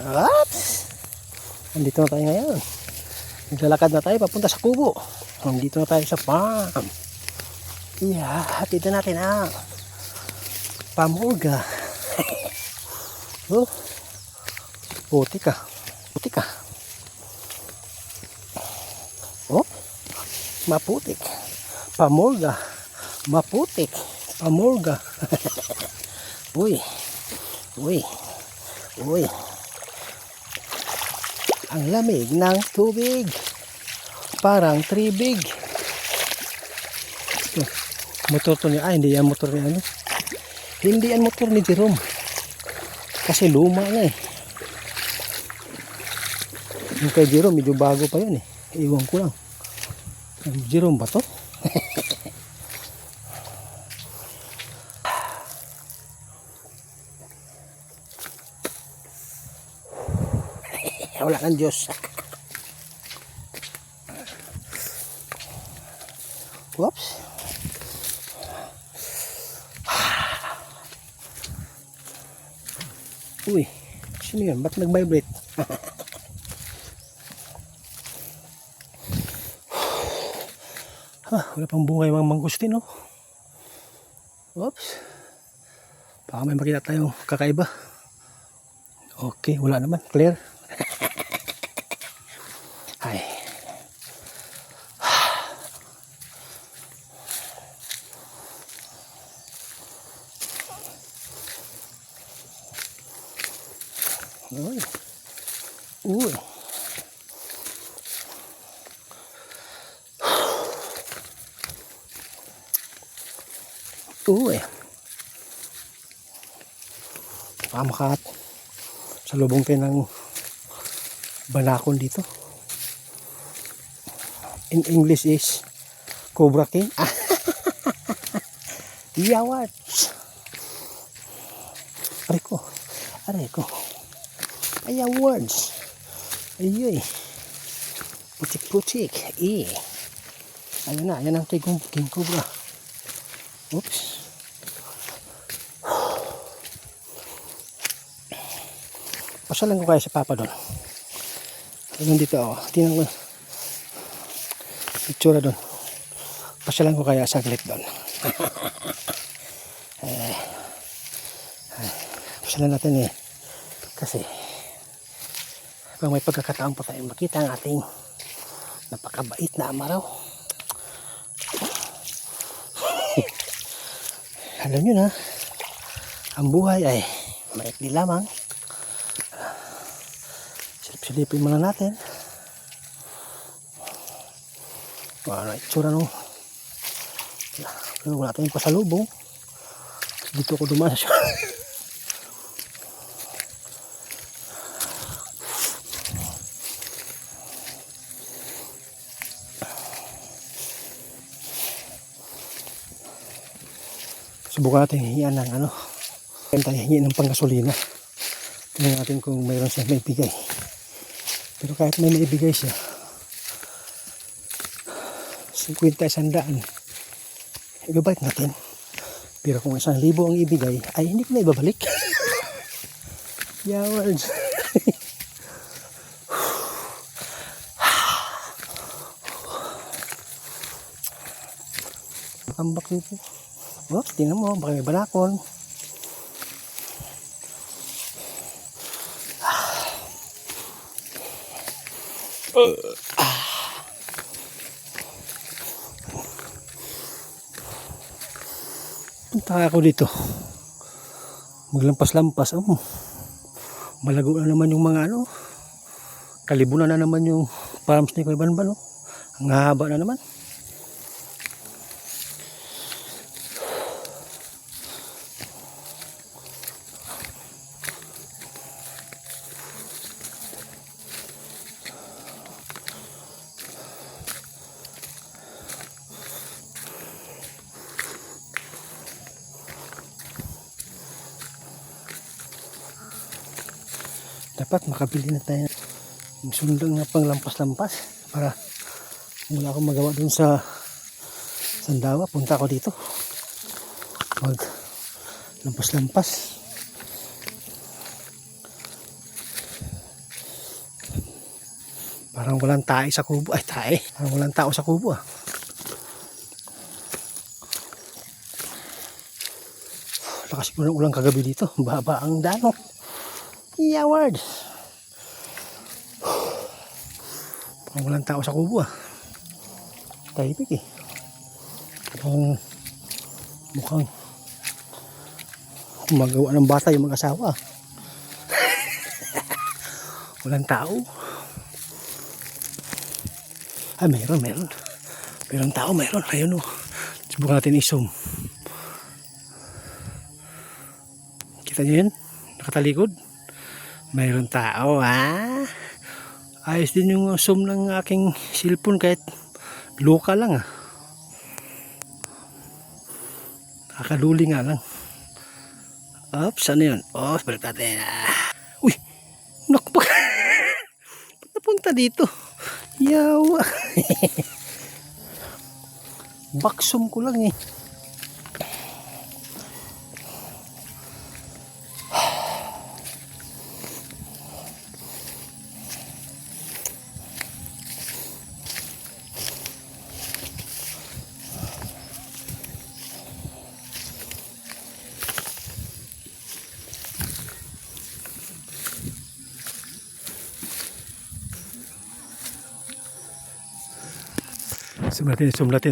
At nandito na tayo ngayon. Naglalakad na tayo papunta sa kubo. Nandito na tayo sa farm. Hatid na natin ang pamurga. Oh, puti ka. Oh, maputik. Pamurga. Maputik. Pamurga. Uy. Ang lamig ng tubig. Parang tribig. Motor to niya. Hindi yan motor niya. Hindi yan motor ni Jerome. Kasi luma na eh. Yung kay Jerome, medyo bago pa yun eh. Iwan ko lang. Jerome ba to? Wala kang Diyos. Whoops. Uy, sino yun? Ba't nag-vibrate? Wala pang bungay mga mangustin, oh. Oops. Baka may makita tayong kakaiba. Okay, wala naman. Clear. Ay. Uy. Pamakat sa lubong tayo ng banakon dito. In English is Cobra King. Yawat. Aray ko. Ay, words. Ayoy. Putik. Ayan ang King Cobra. Oops. Pasalan ko kaya sa papa doon. Tingnan dito, oh. Tingnan ko. Picture doon. Pasalan ko kaya saglit doon. Pasalan natin eh. Kasi pag may pagkakataon pa tayo makita ang ating napakabait na amaraw. Alam nyo na, ang buhay ay maikli lamang. Silipin muna natin. Ano itsura nung pero wala tayong pasalubong. Dito ko dumaan siya. Subukan natin hiyan ng hingin ng panggasolina. Tingnan natin kung mayroon siya may bigay. Pero kahit may maibigay siya 50, 100 ibabalik natin. Pero kung 1,000 ang ibigay ay hindi ko na ibabalik. Yawards. Tambak dito. Oh, tingnan mo, baka may banakon. Punta ako dito. Maglampas-lampas. Malago na naman yung mga kalibunan na naman yung farms ni Kuya Banban. Ang haba na naman. Dapat makabili na tayo ng sundang na panglampas-lampas para wala akong magawa dun sa Sandawa. Punta ako dito mag lampas-lampas. Parang walang tae sa kubo. Ay, tae. Parang walang tao sa kubo ah. Lakas po ng ulang kagabi dito. Baba ang dano. Yaward. Parang walang tao sa kubo ah. Tahimik eh. Mukhang gumagawa ng bata yung mag-asawa. Walang tao. Ah, meron. Meron tao, meron. Ayun o. Subukan natin i-zoom. Kita nyo yun? Nakatalikod. Mayroon tao, ha? Ayos din yung zoom ng aking cellphone kahit local lang, ah. Kakaluli nga lang. Oops, ano yun? Oh, balik natin. Uy! Naku, ba't napunta dito? Yawa. Baksum ko lang eh.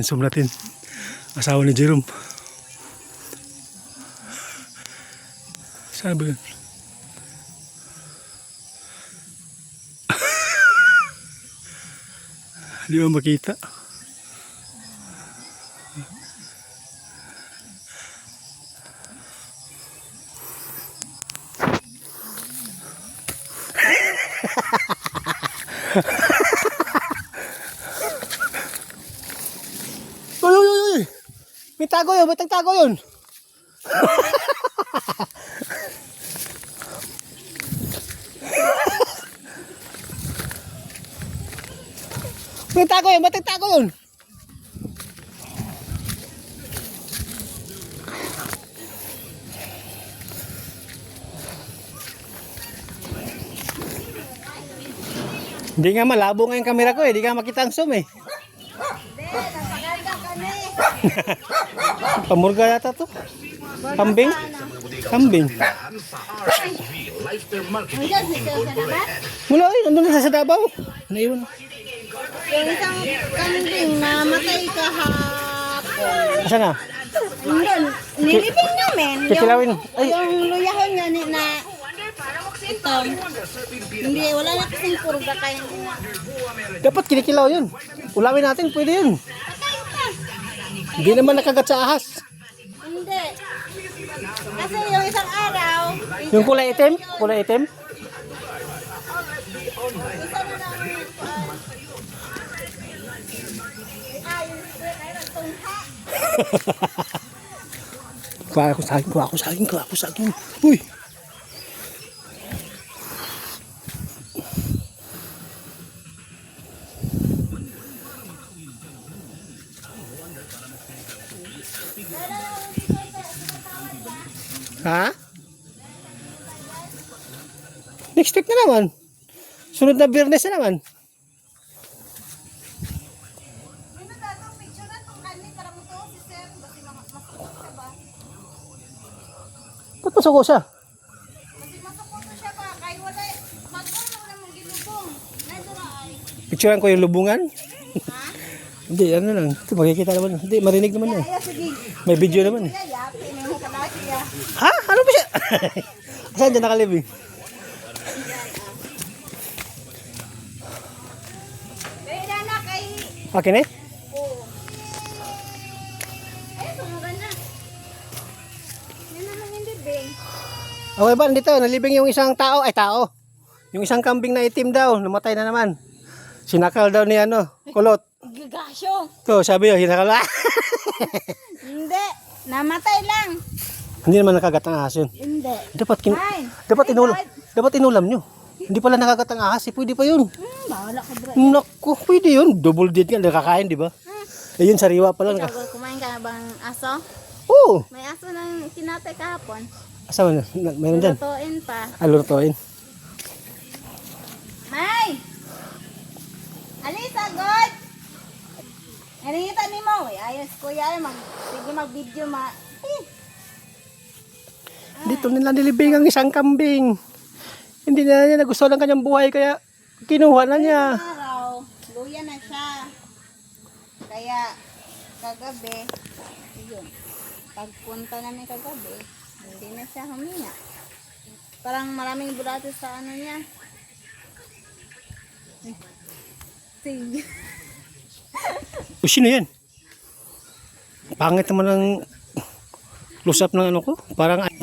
Zoom natin. Asawa ni Jerome. Saan ba yun? Di ba makita? Uy! May tago yun, May tago yun. Hindi nga malabo nga yung camera ko eh, hindi nga makita ang zoom eh. Pamurga yata to. Kambing. Mula eh, nandun na sa Davao. Naiwan. Yung isang kambing na matay kahapon. Asa na? Nandun, nilibing namin. Kikilawin. Ay. Yung luyahon nga na ito. Hindi, wala na kasing purga kaya. Dapat kinikilaw yun. Ulawin natin, pwede yun. Patay pa. Hindi naman nakagat sa ahas. Hindi. Kasi yung isang araw, Yung kulay itim? isa na lang. Kuha ako sa akin. Uy! Ha? Next week na naman. Sunod na Biyernes na naman. Ba't masuko siya? Picturean ko yung lubungan. Hindi, ano lang. Ito, makikita naman. Hindi, marinig naman eh. May video naman eh. Ha? Ano ba siya? Saan dyan nakalibing? Akin eh? Okay ba? Dito, nalibing yung isang tao. Ay, tao. Yung isang kambing na itim daw. Namatay na naman. Sinakal daw ni kulot. Gagasyo. To, sabi yun, sinakal. Hindi. Namatay lang. Hindi naman nakagat ang ahas yun. Hindi. Dapat inulam nyo. Hindi pala nakagat ang ahas. Pwede pa yun. Bahala ka bro. Naku, pwede yun. Double dead nga. Nakakain, di ba? Eh yun, sariwa pa lang. Ikaw, kumain ka na bang aso? Oo. May aso nang kinatay kahapon. Asa mo na? Meron dyan. Lutuin pa. Alutoin. May! Naningita ni mo, ayos kuya, sige mag-video Dito nila nilibing ang isang kambing. Hindi na niya nagustuhan ng kanyang buhay kaya kinuha na niya. Araw, luya na siya. Kaya, kagabi, yun, pagpunta namin kagabi, hindi na siya huminga. Parang maraming bulate sa ano niya. Sige. O sino yan? Pangit naman ang close up ng ano ko. Parang Pagkita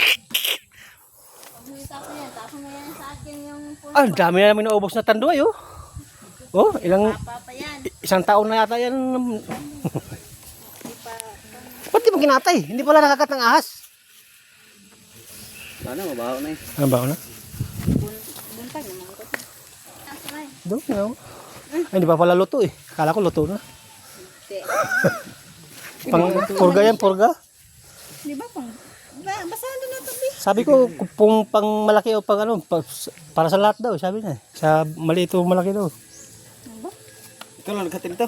ko yan, tapos na yan sa akin yung puno. ang dami na namin naubos na tanduay oh. Oh, Papa pa yan. isang taon na yata yan. Di pa, Ba't di mo kinatay? Hindi pala nakakat ng ahas. Sana mabaho na eh. Ano ba na? buntag naman ko. Nasaan? Doon nga. Oh. Ay, hindi pa pala luto eh. Kala ko luto na. Hindi. Pang purga yan, purga. Di ba pang, basahan doon na tabi. Sabi ko, kung pang malaki o pang ano, para sa lahat daw, sabi niya. Sa maliit o malaki daw. Ano ba? Ikaw lang nagkatim to.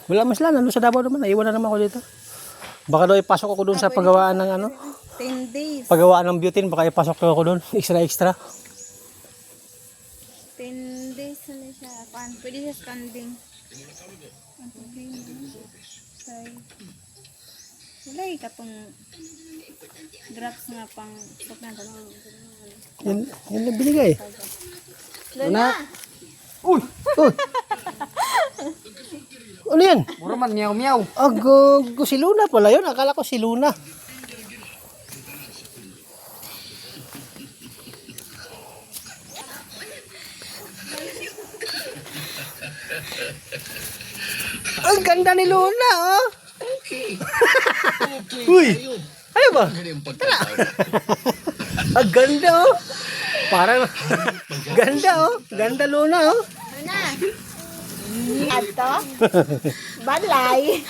Wala mas lang, nandun sa Davao naman, naiwan na naman ako dito. Baka daw ipasok ako doon sa paggawaan ng ano, 10 days. paggawaan ng butane, baka ipasok daw ako doon, extra. 10 days na siya. Pwede siya standing. Wala eh katong drops nga pang sok na tanong. Yan lang binigay. Luna! Uy! Uy! Ano yan? Mura man miyaw miyaw. Si Luna pala yun. Akala ko si Luna. Ang ganda ni Luna, oh. Uy! Ano ba? Tara. Ang ganda, oh. Parang ganda, oh. Ganda Luna, oh. Luna! Ato? Balay!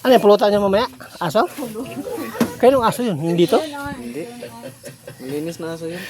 Ano yung pulutan niya mamaya? Aso? Kaya nung aso yun? Yung dito? Hindi. Linis na aso yun.